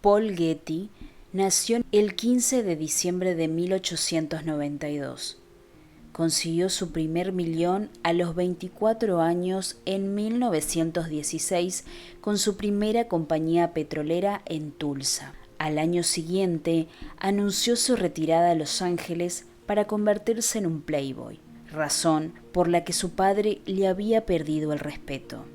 Paul Getty nació el 15 de diciembre de 1892. Consiguió su primer millón a los 24 años en 1916 con su primera compañía petrolera en Tulsa. Al año siguiente anunció su retirada a Los Ángeles para convertirse en un playboy, razón por la que su padre le había perdido el respeto.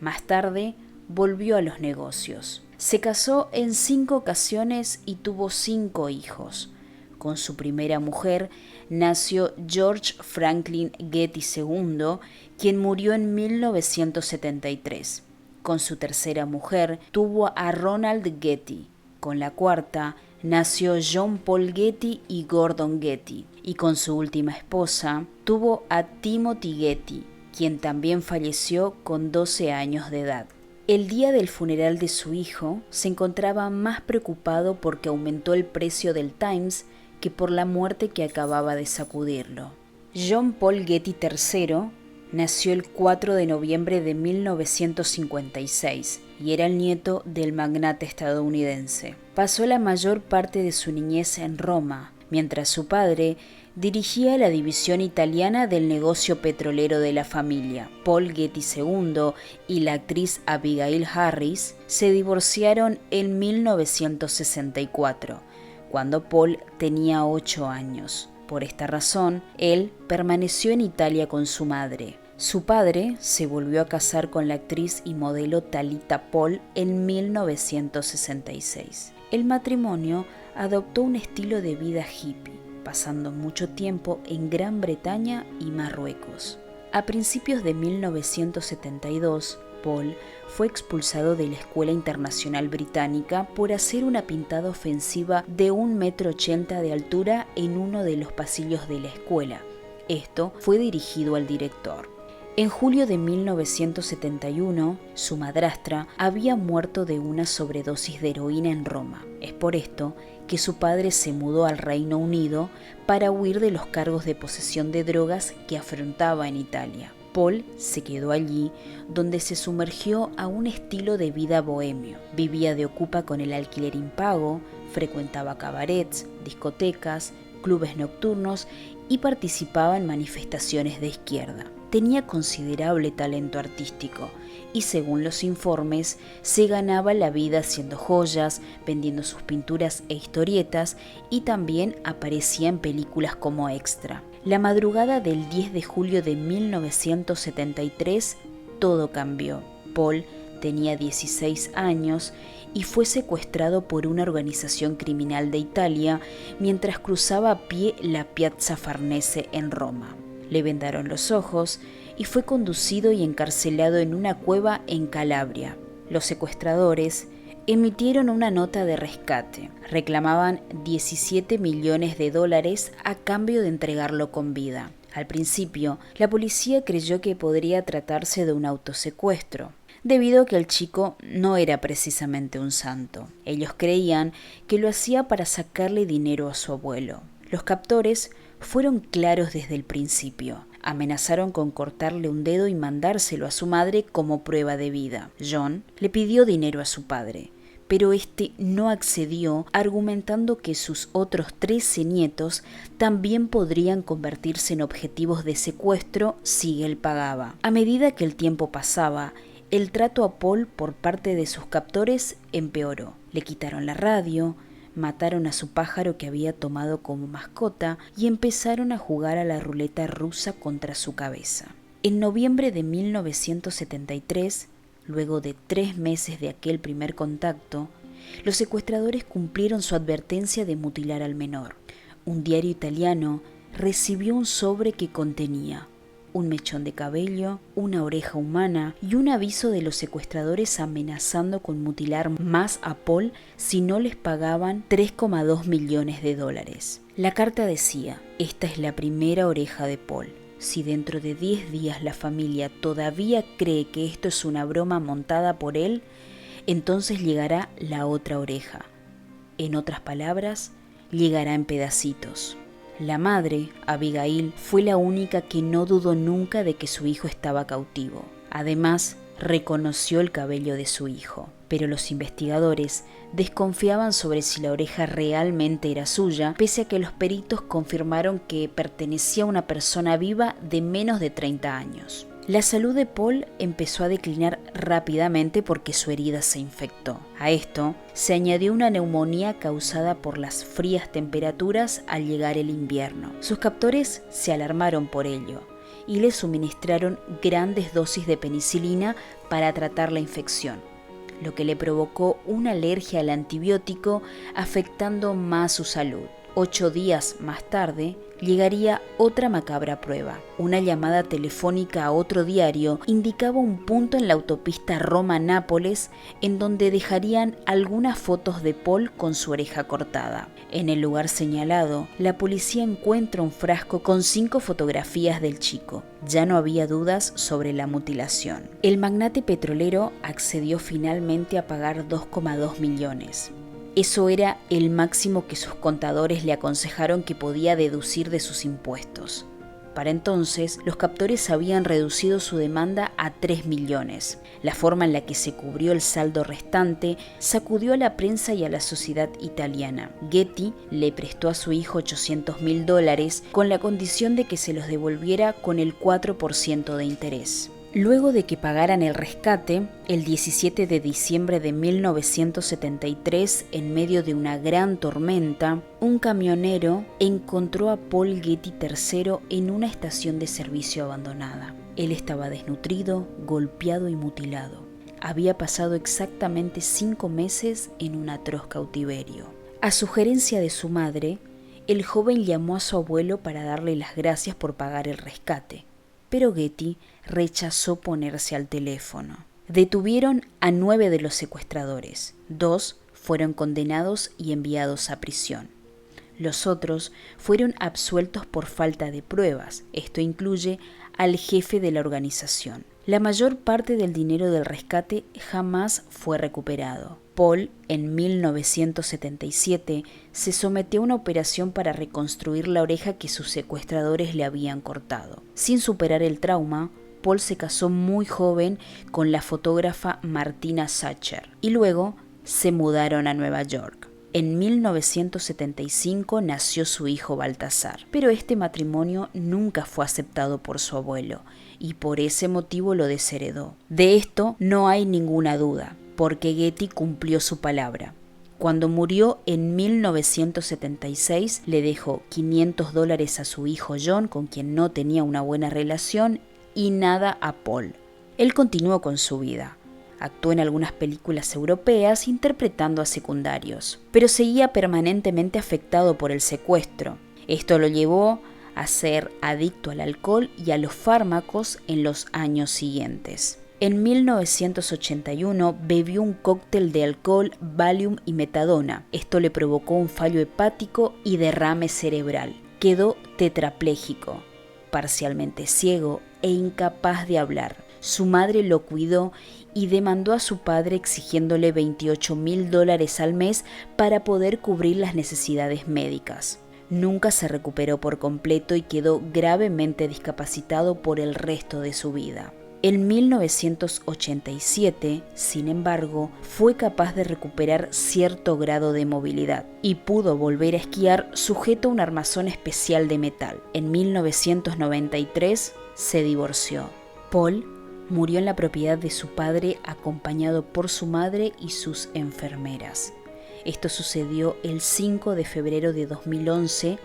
Más tarde volvió a los negocios. Se casó en 5 ocasiones y tuvo 5 hijos. Con su primera mujer nació George Franklin Getty II, quien murió en 1973. Con su tercera mujer tuvo a Ronald Getty. Con la cuarta nació John Paul Getty y Gordon Getty. Y con su última esposa tuvo a Timothy Getty, quien también falleció con 12 años de edad. El día del funeral de su hijo se encontraba más preocupado porque aumentó el precio del Times que por la muerte que acababa de sacudirlo. John Paul Getty III nació el 4 de noviembre de 1956 y era el nieto del magnate estadounidense. Pasó la mayor parte de su niñez en Roma, mientras su padre dirigía la división italiana del negocio petrolero de la familia. Paul Getty II y la actriz Abigail Harris se divorciaron en 1964, cuando Paul tenía 8 años. Por esta razón, él permaneció en Italia con su madre. Su padre se volvió a casar con la actriz y modelo Talita Paul en 1966. El matrimonio adoptó un estilo de vida hippie, pasando mucho tiempo en Gran Bretaña y Marruecos. A principios de 1972, Paul fue expulsado de la Escuela Internacional Británica por hacer una pintada ofensiva de 1,80 m de altura en uno de los pasillos de la escuela. Esto fue dirigido al director. En julio de 1971, su madrastra había muerto de una sobredosis de heroína en Roma. Es por esto que su padre se mudó al Reino Unido para huir de los cargos de posesión de drogas que afrontaba en Italia. Paul se quedó allí, donde se sumergió a un estilo de vida bohemio. Vivía de ocupa con el alquiler impago, frecuentaba cabarets, discotecas, clubes nocturnos y participaba en manifestaciones de izquierda. Tenía considerable talento artístico y, según los informes, se ganaba la vida haciendo joyas, vendiendo sus pinturas e historietas, y también aparecía en películas como extra. La madrugada del 10 de julio de 1973, todo cambió. Paul tenía 16 años y fue secuestrado por una organización criminal de Italia mientras cruzaba a pie la Piazza Farnese en Roma. Le vendaron los ojos y fue conducido y encarcelado en una cueva en Calabria. Los secuestradores emitieron una nota de rescate. Reclamaban $17 millones a cambio de entregarlo con vida. Al principio, la policía creyó que podría tratarse de un autosecuestro, debido a que el chico no era precisamente un santo. Ellos creían que lo hacía para sacarle dinero a su abuelo. Los captores fueron claros desde el principio. Amenazaron con cortarle un dedo y mandárselo a su madre como prueba de vida. John le pidió dinero a su padre, pero este no accedió, argumentando que sus otros 13 nietos también podrían convertirse en objetivos de secuestro si él pagaba. A medida que el tiempo pasaba, el trato a Paul por parte de sus captores empeoró. Le quitaron la radio, mataron a su pájaro que había tomado como mascota y empezaron a jugar a la ruleta rusa contra su cabeza. En noviembre de 1973, luego de 3 meses de aquel primer contacto, los secuestradores cumplieron su advertencia de mutilar al menor. Un diario italiano recibió un sobre que contenía un mechón de cabello, una oreja humana y un aviso de los secuestradores amenazando con mutilar más a Paul si no les pagaban $3,2 millones. La carta decía: esta es la primera oreja de Paul. Si dentro de 10 días la familia todavía cree que esto es una broma montada por él, entonces llegará la otra oreja. En otras palabras, llegará en pedacitos. La madre, Abigail, fue la única que no dudó nunca de que su hijo estaba cautivo. Además, reconoció el cabello de su hijo, pero los investigadores desconfiaban sobre si la oreja realmente era suya, pese a que los peritos confirmaron que pertenecía a una persona viva de menos de 30 años. La salud de Paul empezó a declinar rápidamente porque su herida se infectó. A esto se añadió una neumonía causada por las frías temperaturas al llegar el invierno. Sus captores se alarmaron por ello y le suministraron grandes dosis de penicilina para tratar la infección, lo que le provocó una alergia al antibiótico, afectando más su salud. 8 días más tarde, llegaría otra macabra prueba. Una llamada telefónica a otro diario indicaba un punto en la autopista Roma-Nápoles en donde dejarían algunas fotos de Paul con su oreja cortada. En el lugar señalado, la policía encuentra un frasco con 5 fotografías del chico. Ya no había dudas sobre la mutilación. El magnate petrolero accedió finalmente a pagar 2,2 millones. Eso era el máximo que sus contadores le aconsejaron que podía deducir de sus impuestos. Para entonces, los captores habían reducido su demanda a 3 millones. La forma en la que se cubrió el saldo restante sacudió a la prensa y a la sociedad italiana. Getty le prestó a su hijo $800.000 con la condición de que se los devolviera con el 4% de interés. Luego de que pagaran el rescate, el 17 de diciembre de 1973, en medio de una gran tormenta, un camionero encontró a Paul Getty III en una estación de servicio abandonada. Él estaba desnutrido, golpeado y mutilado. Había pasado exactamente 5 meses en un atroz cautiverio. A sugerencia de su madre, el joven llamó a su abuelo para darle las gracias por pagar el rescate, pero Getty rechazó ponerse al teléfono. Detuvieron a 9 de los secuestradores. 2 fueron condenados y enviados a prisión. Los otros fueron absueltos por falta de pruebas. Esto incluye al jefe de la organización. La mayor parte del dinero del rescate jamás fue recuperado. Paul, en 1977, se sometió a una operación para reconstruir la oreja que sus secuestradores le habían cortado. Sin superar el trauma, Paul se casó muy joven con la fotógrafa Martina Sacher y luego se mudaron a Nueva York. En 1975 nació su hijo Baltasar, pero este matrimonio nunca fue aceptado por su abuelo y por ese motivo lo desheredó. De esto no hay ninguna duda, porque Getty cumplió su palabra. Cuando murió en 1976, le dejó $500 a su hijo John, con quien no tenía una buena relación, y nada a Paul. Él continuó con su vida. Actuó en algunas películas europeas interpretando a secundarios, pero seguía permanentemente afectado por el secuestro. Esto lo llevó a ser adicto al alcohol y a los fármacos en los años siguientes. En 1981 bebió un cóctel de alcohol, Valium y metadona. Esto le provocó un fallo hepático y derrame cerebral. Quedó tetrapléjico, parcialmente ciego e incapaz de hablar. Su madre lo cuidó y demandó a su padre exigiéndole $28.000 al mes para poder cubrir las necesidades médicas. Nunca se recuperó por completo y quedó gravemente discapacitado por el resto de su vida. En 1987, sin embargo, fue capaz de recuperar cierto grado de movilidad y pudo volver a esquiar sujeto a un armazón especial de metal. En 1993 se divorció. Paul murió en la propiedad de su padre acompañado por su madre y sus enfermeras. Esto sucedió el 5 de febrero de 2011,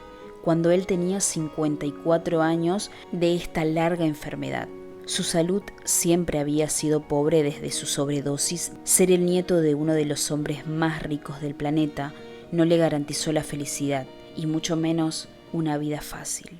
cuando él tenía 54 años de esta larga enfermedad. Su salud siempre había sido pobre desde su sobredosis. Ser el nieto de uno de los hombres más ricos del planeta no le garantizó la felicidad y mucho menos una vida fácil.